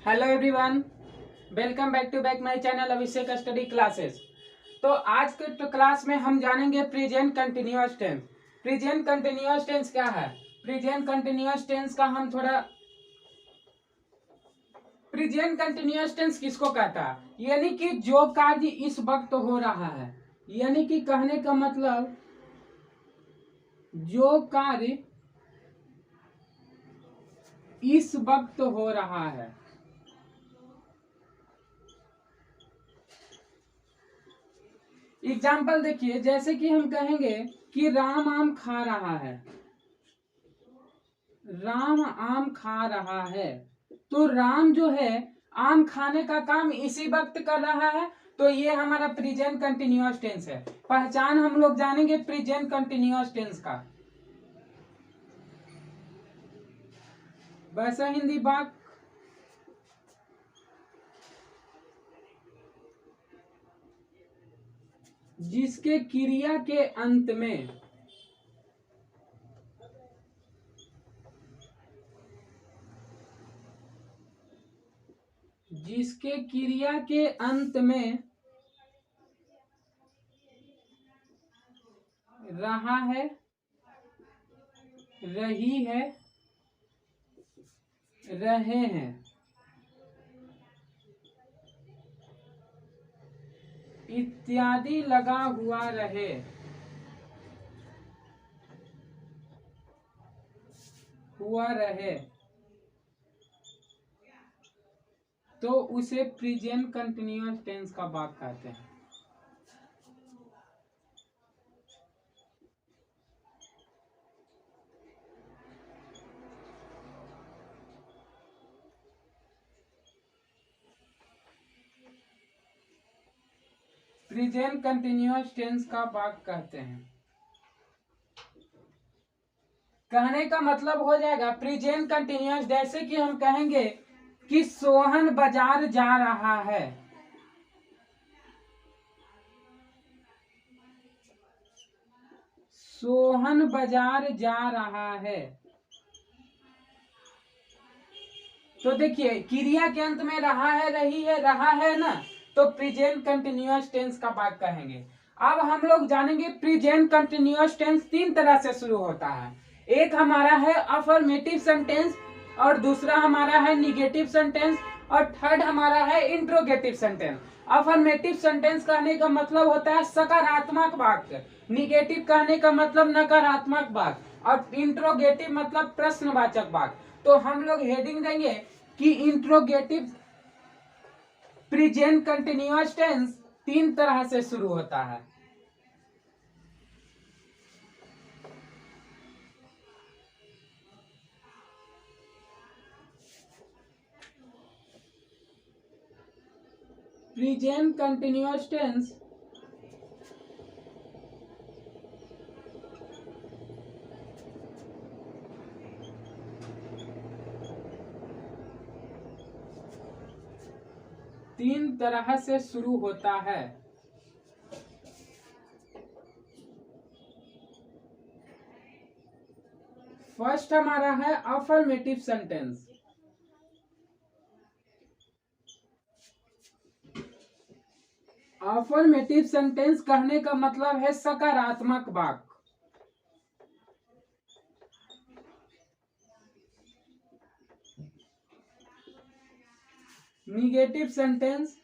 Hello everyone, welcome back to my channel Abhishek study classes. तो आज के क्लास में हम जानेंगे present continuous tense. Present continuous tense क्या है? प्रेजेंट कंटिन्यूअस टेंस का हम थोड़ा प्रेजेंट कंटिन्यूअस टेंस किसको कहता है? यानी कि जो कार्य इस वक्त हो रहा है, यानी कि कहने का मतलब जो कार्य इस वक्त हो रहा है। एग्जाम्पल देखिए, जैसे कि हम कहेंगे कि राम आम खा रहा है। राम आम खा रहा है, तो राम जो है आम खाने का काम इसी वक्त कर रहा है, तो ये हमारा प्रेजेंट कंटिन्यूअस टेंस है। पहचान हम लोग जानेंगे प्रेजेंट कंटिन्यूअस टेंस का। वैसा हिंदी बात जिसके क्रिया के अंत में रहा है, रही है, रहे हैं इत्यादि लगा हुआ रहे, हुआ रहे, तो उसे प्रेजेंट कंटिन्यूअस टेंस का भाग कहते हैं। प्रेजेंट कंटिन्यूअस टेंस का भाग कहते हैं। कहने का मतलब हो जाएगा प्रेजेंट कंटिन्यूअस। जैसे कि हम कहेंगे कि सोहन बाजार जा रहा है। सोहन बाजार जा रहा है, तो देखिए क्रिया के अंत में रहा है, रही है, रहा है ना, तो प्रेजेंट कंटिन्यूअस टेंस का भाग कहेंगे। अब हम लोग जानेंगे प्रेजेंट कंटिन्यूअस टेंस तीन तरह से शुरू होता है। एक हमारा है अफर्मेटिव सेंटेंस, और दूसरा हमारा है निगेटिव सेंटेंस, और थर्ड हमारा है इंट्रोगेटिव सेंटेंस। अफर्मेटिव सेंटेंस कहने का मतलब होता है सकारात्मक वाक्य, निगेटिव कहने का मतलब नकारात्मक वाक्य, और इंट्रोगेटिव मतलब प्रश्नवाचक वाक्य। तो हम लोग हेडिंग देंगे कि इंट्रोगेटिव प्रेजेंट कंटिन्यूअस टेंस तीन तरह से शुरू होता है। प्रेजेंट कंटिन्यूअस टेंस तीन तरह से शुरू होता है। फर्स्ट हमारा है अफर्मेटिव सेंटेंस। अफर्मेटिव सेंटेंस कहने का मतलब है सकारात्मक वाक्य। निगेटिव सेंटेंस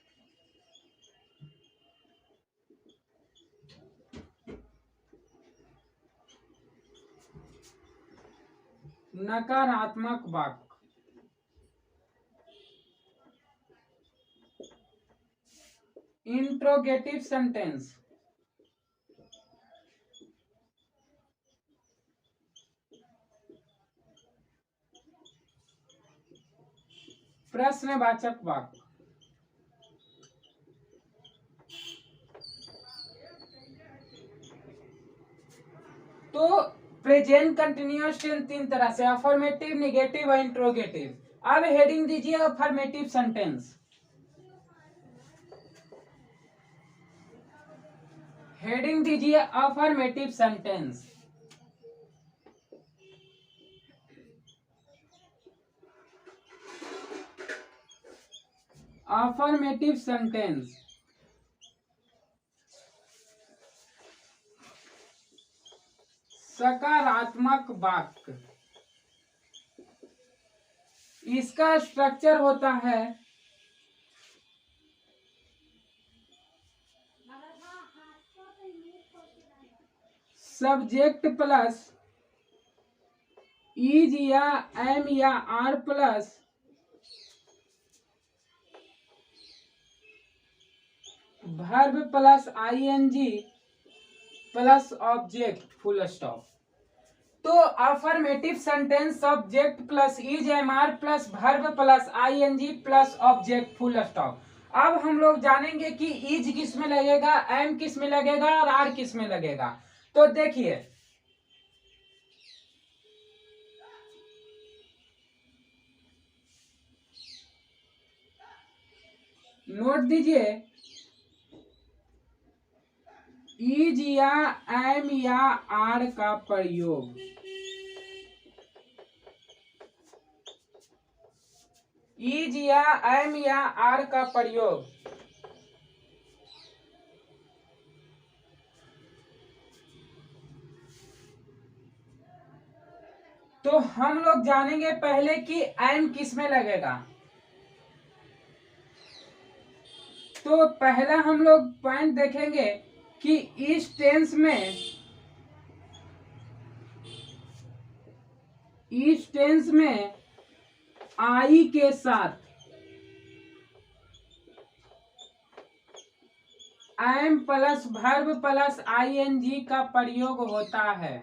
नकारात्मक वाक्य। इंट्रोगेटिव सेंटेंस प्रश्नवाचक वाक्य। तो प्रेजेंट कंटिन्यूअस टेंस तीन तरह से, अफर्मेटिव, निगेटिव और इंट्रोगेटिव। अब हेडिंग दीजिए अफर्मेटिव सेंटेंस। हेडिंग दीजिए अफर्मेटिव सेंटेंस। अफर्मेटिव सेंटेंस सकारात्मक वाक्य, इसका स्ट्रक्चर होता है सब्जेक्ट प्लस इज या एम या are plus verb plus ING plus object full stop. तो affirmative sentence subject plus is am are plus verb plus ING plus object full stop. अब हम लोग जानेंगे कि इज किस में लगेगा, एम किस में लगेगा और आर किस में लगेगा। तो देखिए नोट दीजिए, इज या एम या आर का प्रयोग इज या एम या आर का प्रयोग तो हम लोग जानेंगे पहले कि एम किस में लगेगा। तो पहला हम लोग पॉइंट देखेंगे कि इस टेंस में आई के साथ am plus verb plus ING का प्रयोग होता है।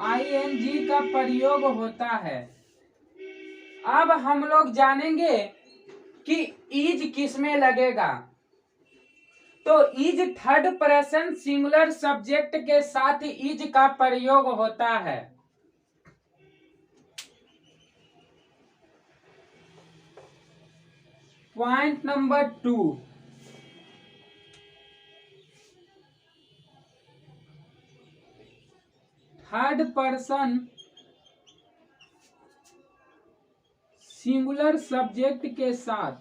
आईएनजी का प्रयोग होता है। अब हम लोग जानेंगे कि इज किस में लगेगा। तो is third person singular subject के साथ इज का प्रयोग होता है। Point number 2, third person singular subject के साथ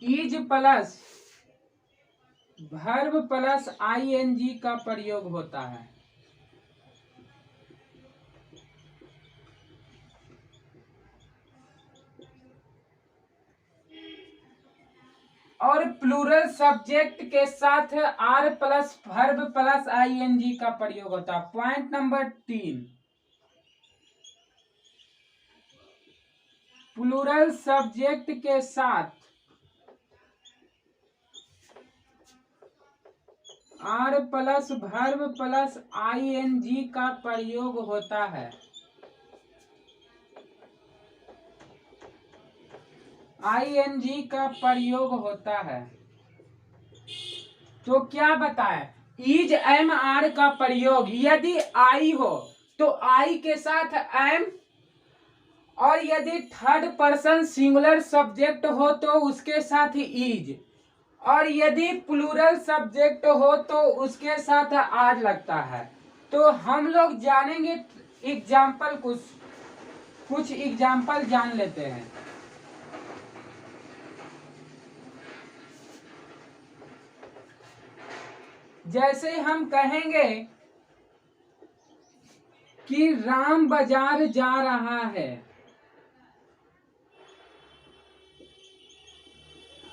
is plus verb plus ING का प्रयोग होता है। और प्लूरल सब्जेक्ट के साथ are plus verb plus ING का प्रयोग होता है। पॉइंट नंबर 3, प्लूरल सब्जेक्ट के साथ are plus verb plus ING का प्रयोग होता है। आईएनजी का प्रयोग होता है। तो क्या बताएं, इज एम आर का प्रयोग यदि आई हो तो आई के साथ एम, और यदि थर्ड पर्सन सिंगुलर सब्जेक्ट हो तो उसके साथ इज, और यदि प्लूरल सब्जेक्ट हो तो उसके साथ आर लगता है। तो हम लोग जानेंगे एग्जाम्पल, कुछ एग्जाम्पल जान लेते हैं। जैसे हम कहेंगे कि राम बाजार जा रहा है।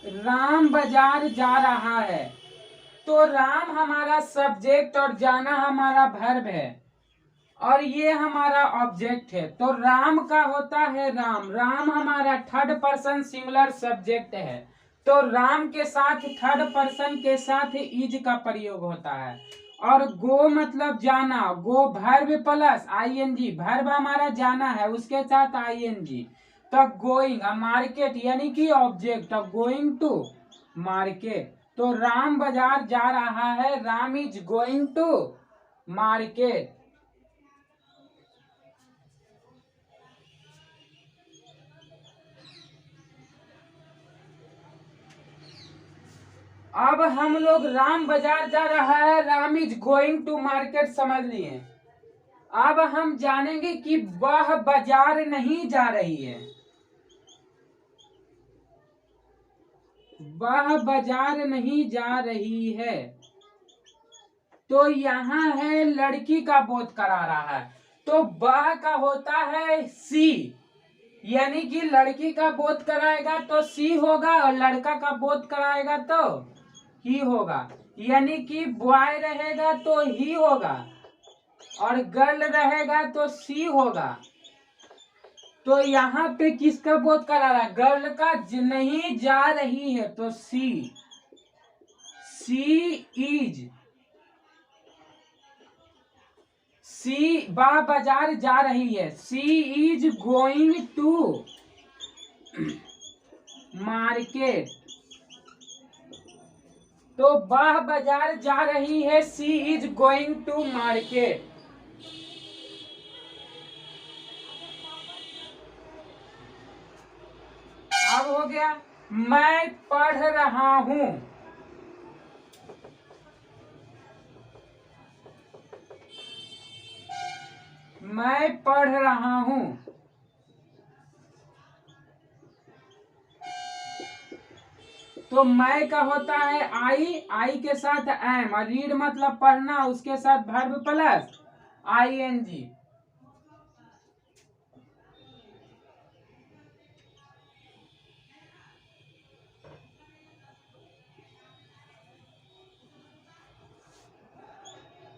राम बाजार जा रहा है, तो राम हमारा सब्जेक्ट और जाना हमारा वर्ब है, और ये हमारा ऑब्जेक्ट है। तो राम का होता है राम, राम हमारा थर्ड पर्सन सिंगुलर सब्जेक्ट है। तो राम के साथ थर्ड पर्सन के साथ इज का प्रयोग होता है। और गो मतलब जाना, गो वर्ब प्लस आईएनजी, वर्ब हमारा जाना है उसके साथ आईएनजी। तो गोइंग, मार्केट यानी कि ऑब्जेक्ट, गोइंग टू मार्केट। तो राम बाजार जा रहा है, Ram is going to market. अब हम लोग राम बाजार जा रहा है, Ram is going to market, समझ लिए। अब हम जानेंगे कि वह बाजार नहीं जा रही है, वह बाजार नहीं जा रही है। तो यहाँ है लड़की का बोध करा रहा है, तो वह का होता है सी, यानी कि लड़की का बोध कराएगा तो सी होगा और लड़का का बोध कराएगा तो ही होगा, यानी कि बॉय रहेगा तो ही होगा और गर्ल रहेगा तो सी होगा। तो यहाँ पे किसका बोध करा रहा है, गर्ल का, नहीं जा रही है तो सी इज, सी बाजार जा रही है, सी इज गोइंग टू मार्केट। तो वह बाजार जा रही है, सी इज गोइंग टू मार्केट। अब हो गया मैं पढ़ रहा हूं, मैं पढ़ रहा हूं। तो मैं का होता है आई के साथ एम, और रीड मतलब पढ़ना, उसके साथ वर्ब प्लस ING।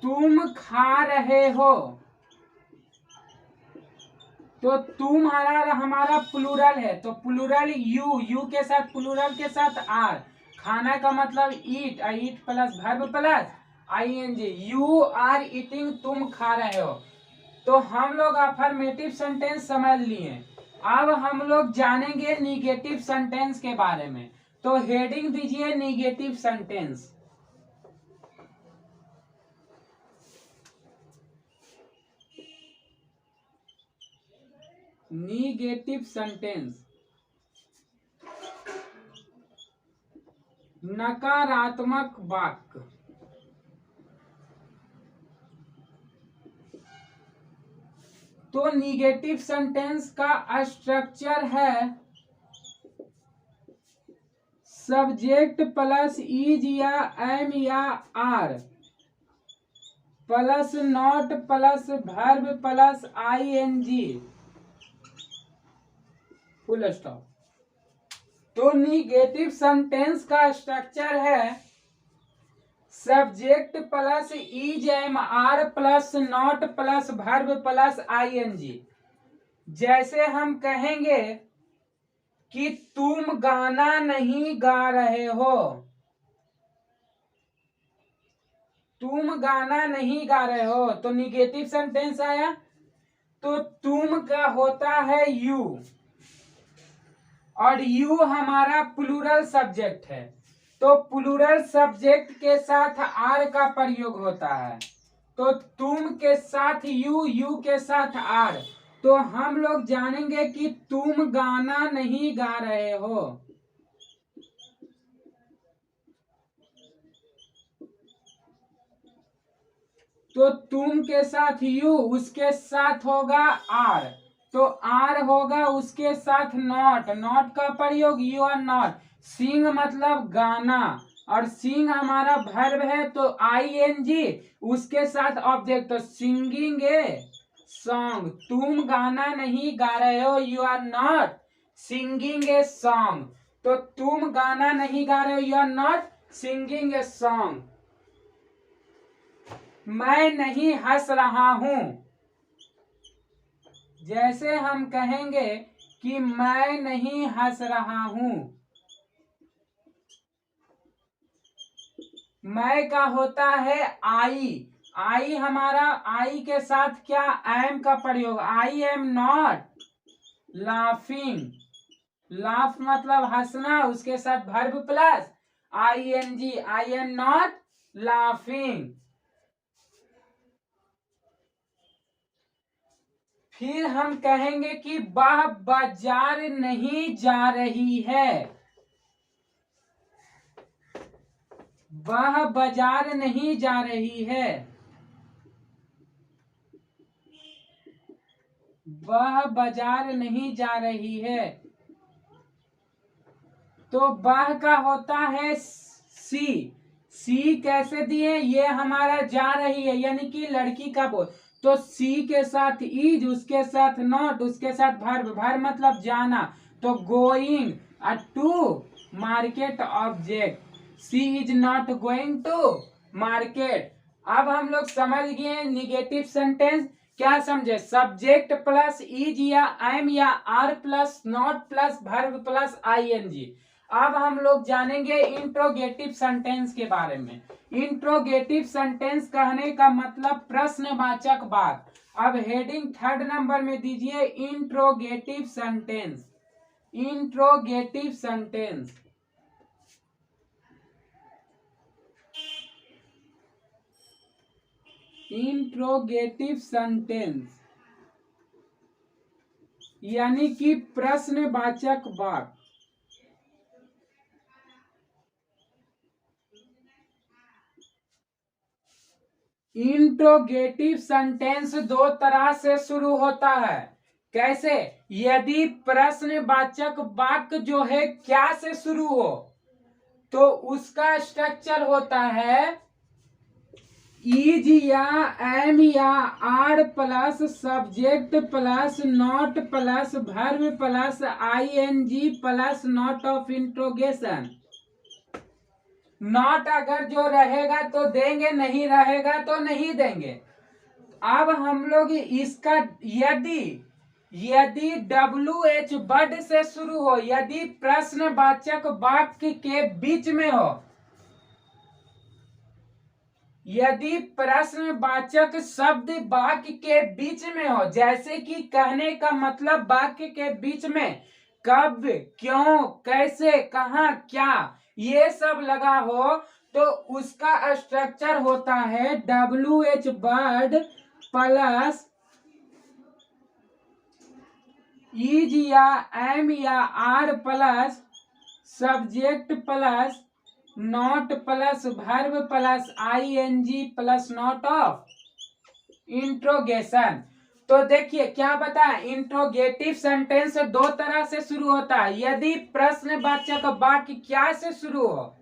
तुम खा रहे हो, तो तुम हमारा प्लूरल है, तो प्लूरल यू के साथ, प्लूरल के साथ आर। खाना का मतलब eat, eat plus verb plus ING, you are eating, तुम खा रहे हो। तो हम लोग अफर्मेटिव सेंटेंस समझ लिए। अब हम लोग जानेंगे निगेटिव सेंटेंस के बारे में। तो हेडिंग दीजिए निगेटिव सेंटेंस। निगेटिव सेंटेंस, नकारात्मक वाक्य। तो निगेटिव सेंटेंस का स्ट्रक्चर है सब्जेक्ट प्लस इज या एम या are plus not plus verb plus ING, full stop. तो निगेटिव सेंटेंस का स्ट्रक्चर है subject plus is am are plus not plus verb plus ING। जैसे हम कहेंगे कि तुम गाना नहीं गा रहे हो, तुम गाना नहीं गा रहे हो, तो निगेटिव सेंटेंस आया। तो तुम का होता है यू, और यू हमारा प्लूरल सब्जेक्ट है, तो प्लूरल सब्जेक्ट के साथ आर का प्रयोग होता है। तो तुम के साथ यू, यू के साथ आर। तो हम लोग जानेंगे कि तुम गाना नहीं गा रहे हो। तो तुम के साथ यू, उसके साथ होगा आर, तो आर होगा उसके साथ नॉट, नॉट का प्रयोग यू आर नॉट। सिंग मतलब गाना, और सिंग हमारा वर्ब है, तो ING उसके साथ ऑब्जेक्ट, तो सिंगिंग ए सॉन्ग। तुम गाना नहीं गा रहे हो, you are not singing a song. तो तुम गाना नहीं गा रहे हो, you are not singing a song. मैं नहीं हंस रहा हूं, जैसे हम कहेंगे कि मैं नहीं हंस रहा हूं, मैं का होता है आई हमारा, आई के साथ क्या एम का प्रयोग, I am not laughing, laugh मतलब हंसना, उसके साथ verb plus ING, I am not laughing. फिर हम कहेंगे कि वह बाजार नहीं जा रही है, वह बाजार नहीं जा रही है। वह बाजार नहीं जा रही है। तो वह का होता है सी। सी कैसे दिए, ये हमारा जा रही है यानी कि लड़की का बोल, तो सी के साथ इज, उसके साथ नॉट, उसके साथ वर्ब, वर्ब मतलब जाना, तो going to market object, she is not going to market. अब हम लोग समझ गए निगेटिव सेंटेंस। क्या समझे, सब्जेक्ट प्लस इज या एम या are plus not plus verb plus ING. अब हम लोग जानेंगे इंट्रोगेटिव सेंटेंस के बारे में। इंट्रोगेटिव सेंटेंस कहने का मतलब प्रश्नवाचक बात। अब हेडिंग 3rd नंबर में दीजिए interrogative sentence. Interrogative sentence, interrogative sentence यानी कि प्रश्नवाचक वाक्य। इंट्रोगेटिव सेंटेंस दो तरह से शुरू होता है। कैसे, यदि प्रश्नवाचक वाक्य जो है क्या से शुरू हो तो उसका स्ट्रक्चर होता है इज या एम या are plus subject plus not plus verb plus ING plus note of interrogation. Note अगर जो रहेगा तो देंगे, नहीं रहेगा तो नहीं देंगे। अब हम लोग इसका यदि यदि WH वर्ड से शुरू हो, यदि प्रश्नवाचक वाक्य के बीच में हो, यदि प्रश्नवाचक शब्द वाक्य के बीच में हो, जैसे कि कहने का मतलब वाक्य के बीच में कब, क्यों, कैसे, कहाँ, क्या, ये सब लगा हो तो उसका स्ट्रक्चर होता है WH वर्ड प्लस इज या एम या are plus subject plus not plus verb plus ING plus note of interrogation. तो देखिए क्या बताएं, इंट्रोगेटिव सेंटेंस दो तरह से शुरू होता है, यदि प्रश्नवाचक वाक्य क्या से शुरू हो,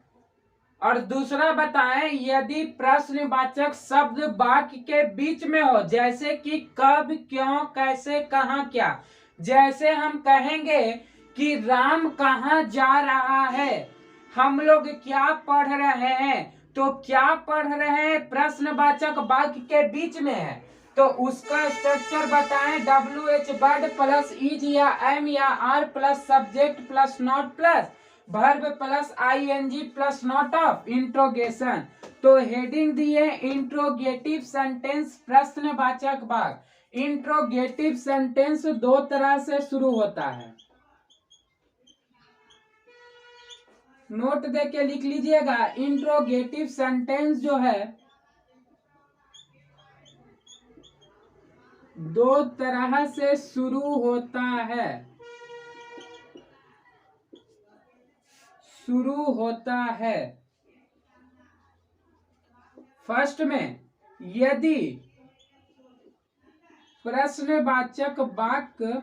और दूसरा बताएं यदि प्रश्नवाचक शब्द वाक्य के बीच में हो, जैसे कि कब, क्यों, कैसे, कहाँ, क्या। जैसे हम कहेंगे कि राम कहाँ जा रहा है, हम लोग क्या पढ़ रहे हैं, तो क्या पढ़ रहे हैं प्रश्नवाचक वाक्य के बीच में है, तो उसका स्ट्रक्चर बताएं WH वर्ड प्लस इज या एम या are plus subject plus not plus verb plus ING plus note of interrogation. तो हेडिंग दिए इंट्रोगेटिव सेंटेंस प्रश्नवाचक वाक्य। इंट्रोगेटिव सेंटेंस दो तरह से शुरू होता है, नोट देके लिख लीजिएगा। इंट्रोगेटिव सेंटेंस जो है दो तरह से शुरू होता है, शुरू होता है। फर्स्ट में यदि प्रश्नवाचक वाक्य,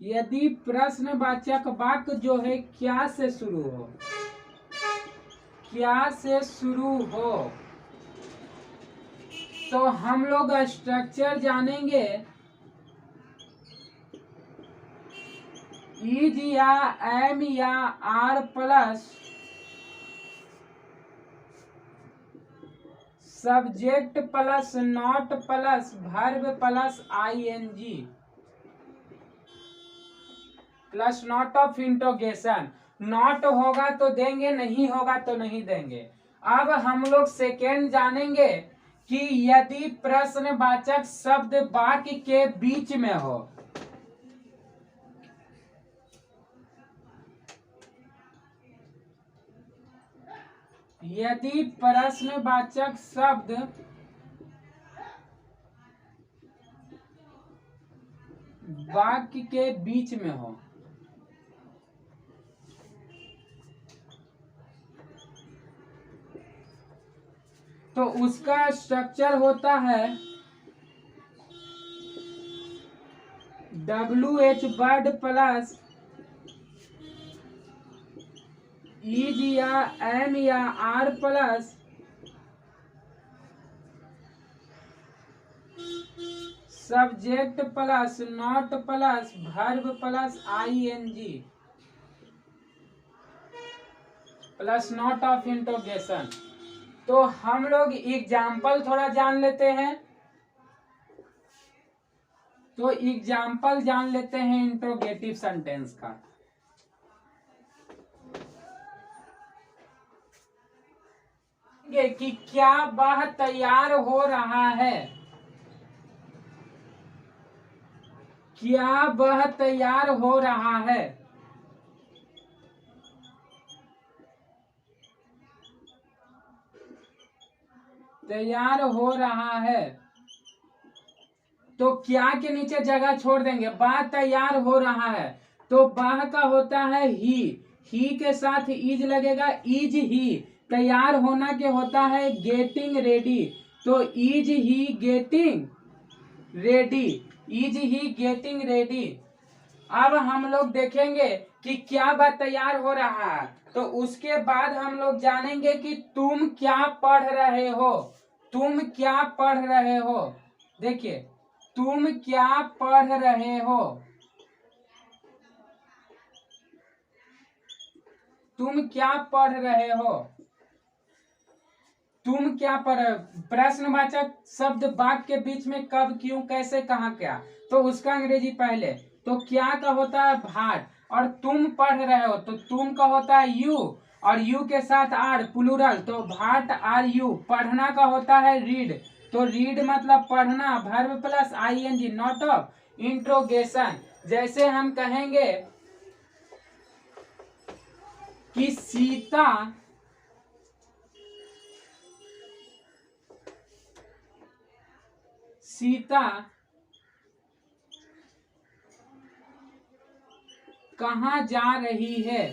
यदि प्रश्नवाचक वाक्य जो है क्या से शुरू हो, क्या से शुरू हो, तो हम लोग स्ट्रक्चर जानेंगे इज या एम या are plus subject plus not plus verb plus ING plus note of interrogation. Note होगा तो देंगे, नहीं होगा तो नहीं देंगे। अब हम लोग सेकेंड जानेंगे कि यदि प्रश्नवाचक शब्द वाक्य के बीच में हो, यदि प्रश्नवाचक शब्द वाक्य के बीच में हो, तो उसका स्ट्रक्चर होता है WH वर्ड प्लस इज या एम या are plus subject plus not plus verb plus ING plus note of interrogation. तो हम लोग एग्जाम्पल थोड़ा जान लेते हैं। तो एग्जाम्पल जान लेते हैं इंट्रोगेटिव सेंटेंस का। कि क्या वह तैयार हो रहा है, क्या वह तैयार हो रहा है। तैयार हो रहा है तो क्या के नीचे जगह छोड़ देंगे, वह तैयार हो रहा है। तो वह का होता है ही के साथ इज लगेगा, इज ही। तैयार होना के होता है गेटिंग रेडी, तो is he getting ready, is he getting ready. अब हम लोग देखेंगे कि क्या वह तैयार हो रहा है, तो उसके बाद हम लोग जानेंगे कि तुम क्या पढ़ रहे हो, तुम क्या पढ़ रहे हो। देखिए, तुम क्या पढ़ रहे हो, तुम क्या पढ़ रहे हो, तुम क्या पढ़ रहे हो। प्रश्नवाचक शब्द वाक्य के बीच में कब, क्यों, कैसे, कहाँ, क्या, तो उसका अंग्रेजी पहले। तो क्या का होता है भाट, और तुम पढ़ रहे हो तो तुम का होता है यू, और यू के साथ आर प्लूरल, तो भाट आर यू। पढ़ना का होता है रीड, तो रीड मतलब पढ़ना, verb plus ING not of interrogation. जैसे हम कहेंगे कि सीता कहाँ जा रही है,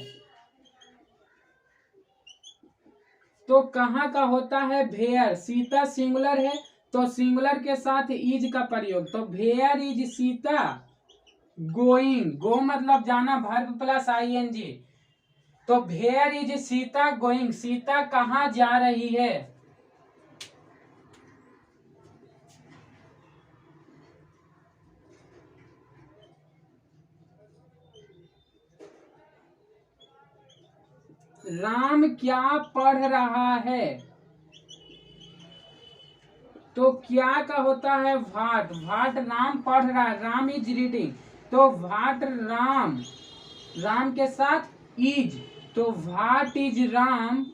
तो कहाँ का होता है भेयर। सीता सिंगुलर है तो सिंगुलर के साथ इज का प्रयोग, तो भेयर इज सीता गोइंग, गो मतलब जाना, वर्ब प्लस ING। तो where is Sita going, Sita कहाँ जा रही है। राम क्या पढ़ रहा है, तो क्या का होता है भाट, भाट राम पढ़ रहा है, राम इज रीडिंग, तो भाट राम, राम के साथ इज, तो भाट इज राम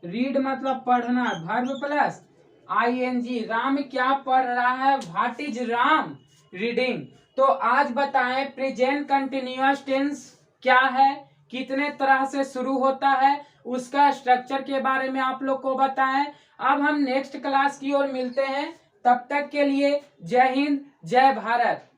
रीड मतलब पढ़ना, वर्ब प्लस ING। राम क्या पढ़ रहा है, भाट इज राम रीडिंग। तो आज बताएं प्रेजेंट कंटिन्यूअस टेंस क्या है, कितने तरह से शुरू होता है, उसका स्ट्रक्चर के बारे में आप लोग को बताएं। अब हम नेक्स्ट क्लास की ओर मिलते हैं, तब तक के लिए जय हिंद, जय भारत।